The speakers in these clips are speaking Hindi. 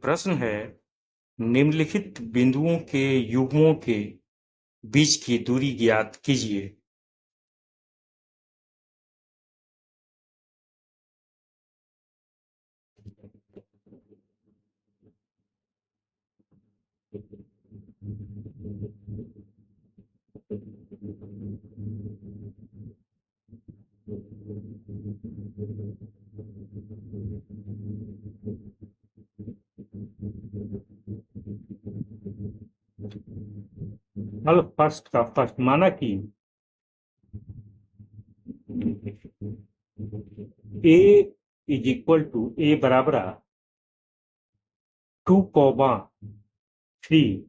प्रश्न है, निम्नलिखित बिंदुओं के युग्मों के बीच की दूरी ज्ञात कीजिए। हल फर्स्ट का फर्स्ट माना कि ए इज इक्वल टू ए बराबर 2,3,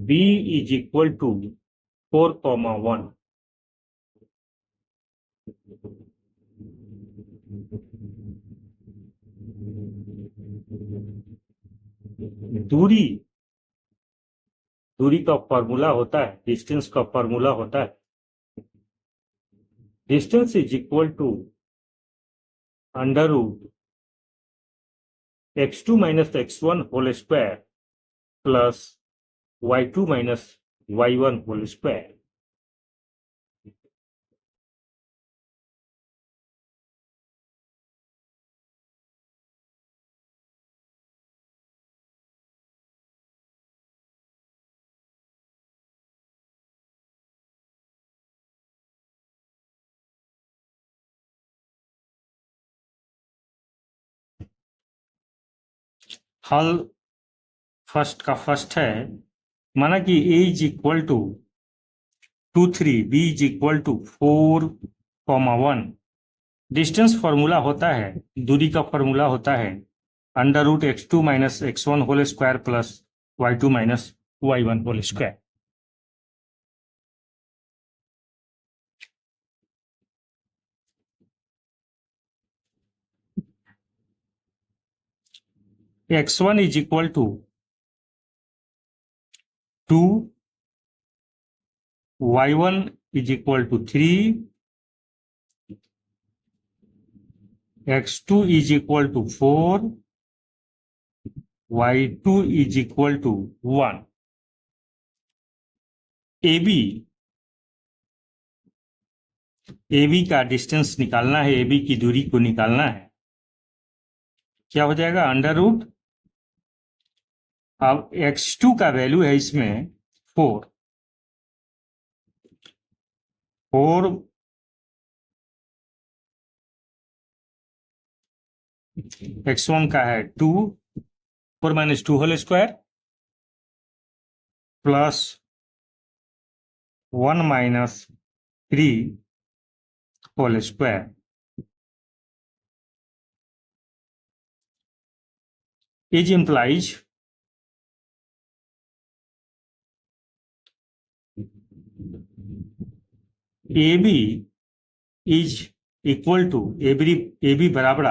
बी इज इक्वल टू 4,1, दूरी दूरी का फॉर्मूला होता है, डिस्टेंस का फॉर्मूला होता है, distance is equal to under root x2 minus x1 whole square plus y2 minus y1 whole square. हल फर्स्ट का फर्स्ट है, माना कि a is equal to 2,3, b is equal to 4,1। Distance formula होता है, दूरी का फॉर्मूला होता है under root x2 minus x1 whole square plus y2 minus y1 whole square. x1 is equal to 2, y1 is equal to 3, x2 is equal to 4, y2 is equal to 1। AB का डिस्टेंस निकालना है, AB की दूरी को निकालना है। क्या हो जाएगा? अंडर रूट, अब x2 का वैल्यू है इसमें 4, x1 का है 2, 4 minus 2 whole square plus 1 minus 3 whole square. Is implies AB is equal to AB बराबर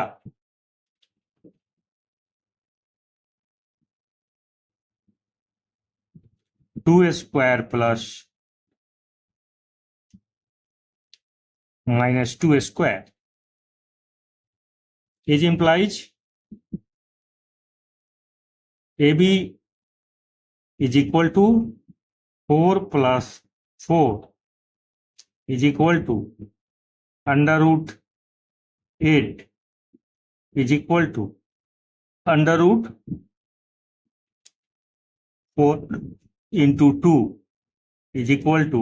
2 square plus minus 2 square. Is implies AB is equal to 4 plus 4 is equal to under root 8 is equal to under root 4 into 2 is equal to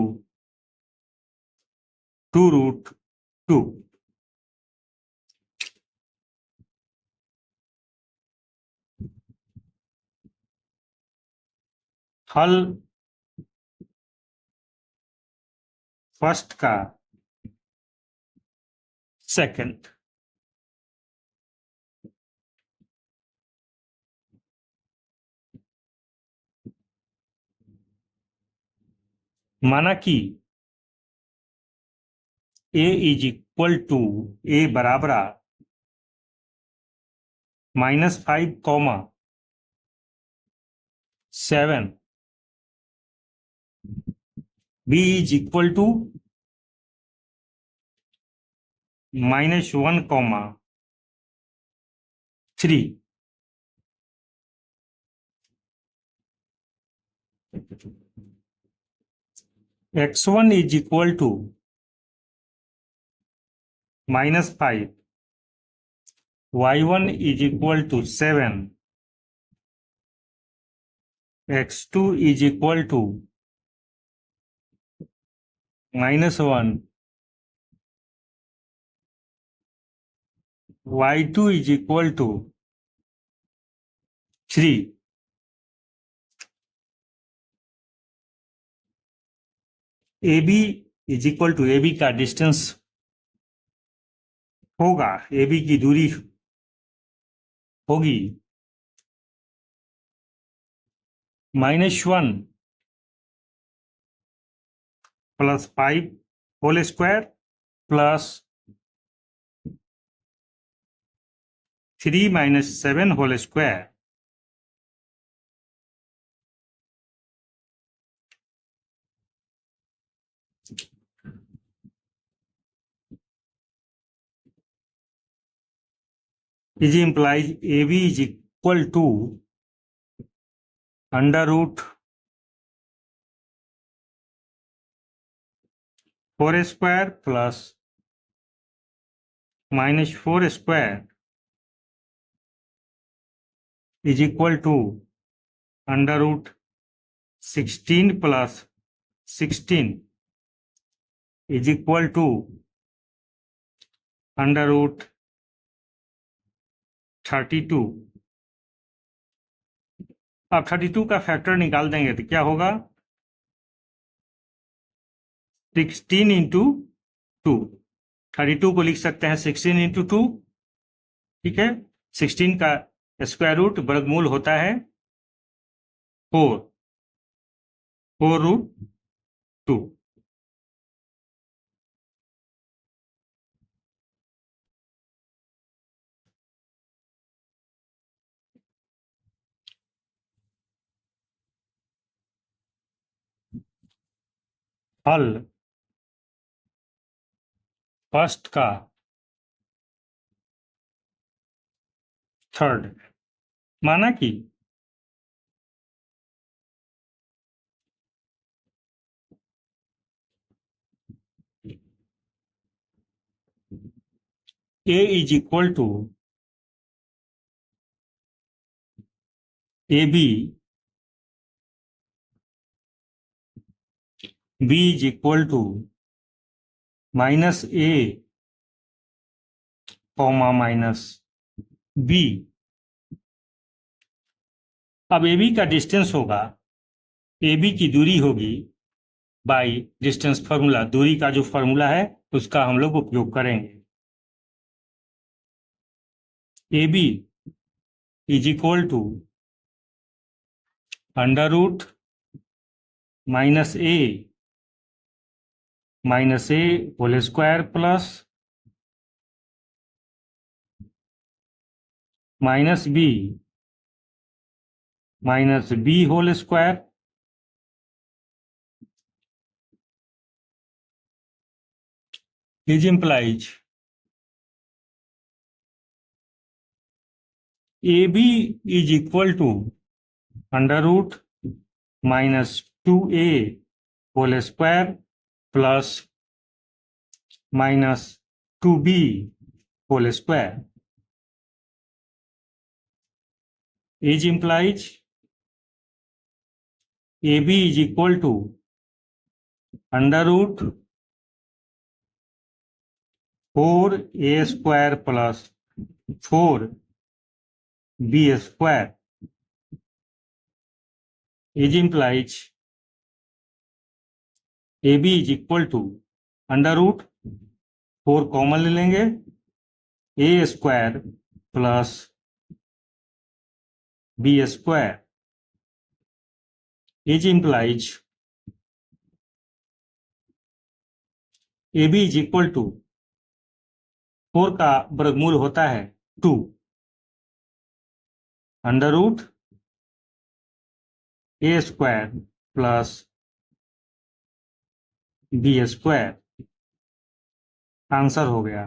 2 root 2। हल फर्स्ट का सेकंड, माना कि A is equal to A बराबर -5,7, B is equal to -1, 3 x1 is equal to -5, y1 is equal to 7, x2 is equal to -1, y2 is equal to 3. AB is equal to AB का डिस्टेंस होगा, AB की दूरी होगी -1 + 5 whole square plus 3 - 7 whole square is implies AB is equal to √4 square plus -4 square is equal to √16 plus 16 is equal to √32. अब 32 का फैक्टर निकाल देंगे तो क्या होगा, 16 इंटू 2, 32 को लिख सकते हैं 16 इंटू 2, ठीक है। 16 का स्क्वायर रूट वर्गमूल होता है 4√2। हल फर्स्ट का थर्ड, माना कि A is equal to AB, B is equal to -A, -B। अब AB का डिस्टेंस होगा, AB की दूरी होगी बाई डिस्टेंस फार्मूला, दूरी का जो फार्मूला है उसका हम लोग उपयोग करेंगे। AB is equal to √-A whole square plus -B whole square is implies AB is equal to √-2A whole square plus -2B whole square is implies AB is equal to √4A square plus 4B square is implies AB is equal to √4 common ले लेंगे, A square plus B square is implies AB is equal to 4 का वर्गमूल होता है 2, √A square plus B square, answer हो गया।